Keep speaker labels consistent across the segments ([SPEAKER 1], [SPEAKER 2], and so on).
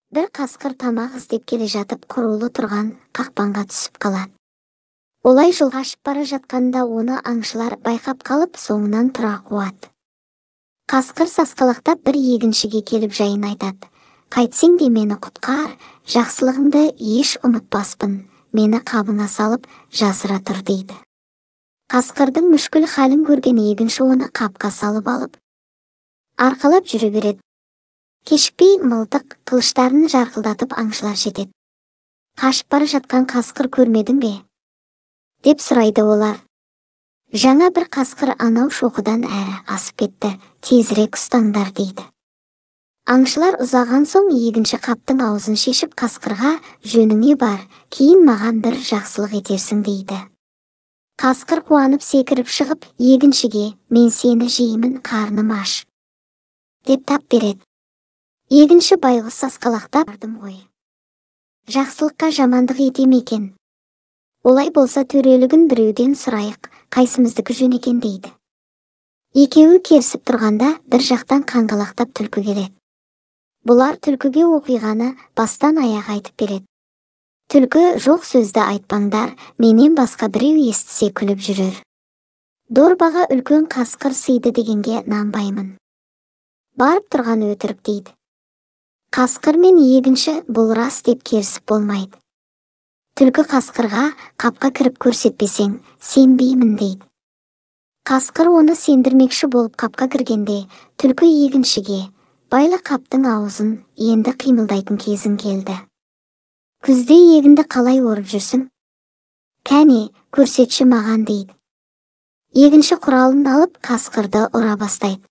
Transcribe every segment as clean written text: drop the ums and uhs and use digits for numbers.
[SPEAKER 1] Бір қасқыр тамақ іздеп келе жатып құрулы тұрған қақпанға түсіп қалады. Олай жолға ашып бара жатқанда оны аңшылар байқап қалып, соңынан тұра қуады. Қасқыр сасқалақтап бір егіншіге келіп жайын айтады. Қайтсең де мені құтқар, жақсылығыңды еш ұмытпаспын, мені қабыңа салып жасыра тұр дейді. Қасқырдың мүшкіл халін көрген егінші оны қапқа салып алып, арқалап жүре береді. Кешікпей мылтық қылыштарын жарқылдатып аңшылар жетеді. Қашып бара жатқан қасқыр көрмедің бе? Деп сұрайды олар. Жаңа бір қасқыр анау шоқыдан әрі асып кетті, тезірек ұстаңдар дейді. Аңшылар ұзаған соң егінші қаптың аузын шешіп қасқырға жөніңе бар, кейін маған бір жақсылық етерсің дейді. Қасқыр қуанып секіріп шығып егіншіге мен сені жеймін, қарным аш деп тап береді. Егінші байғұс сасқалақтап бардым ғой. Жақсылыққа жамандық етем екен. Олай болса төрелігін біреуден сұрайық, қайсымыздікі жөн екен дейді. Екеуі керісіп тұрғанда бір жақтан қаңғалақтап түлкі келеді. Бұлар түлкіге оқиғаны бастан аяқ айтып береді. Түлкі жоқ сөзді айтпаңдар, менен басқа біреу естісе күліп жүрер. Дорбаға үлкен қасқыр сыйды дегенге нанбаймын. Барып тұрған өтірік дейді. Қасқыр мен егінші бұл рас деп керісіп болмайды. Түлкі қасқырға қапқа кіріп көрсетпесең, сенбеймін дейді. Қасқыр оны сендірмекші болып қапқа кіргенде, түлкі егіншіге, байлы қаптың аузын енді қимылдайтын кезің келді. Күзде егінді қалай орып жүрсің? Кәне, көрсетші маған дейді. Егінші құралын алып қасқырды ұра бастайды.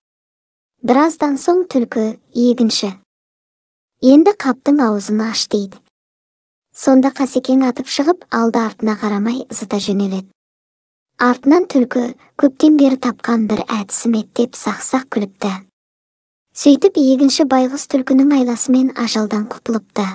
[SPEAKER 1] Біраздан соң түлкі егінші, енді қаптың аузын аш дейді. Сонда Қасекең атып шығып, алды артына қарамай зыта жөнеледі. Артынан түлкі көптен бері тапқан бір әдісім деп сақ-сақ күліпті. Сөйтіп егінші байғұс түлкінің айласымен ажалдан құтылыпты.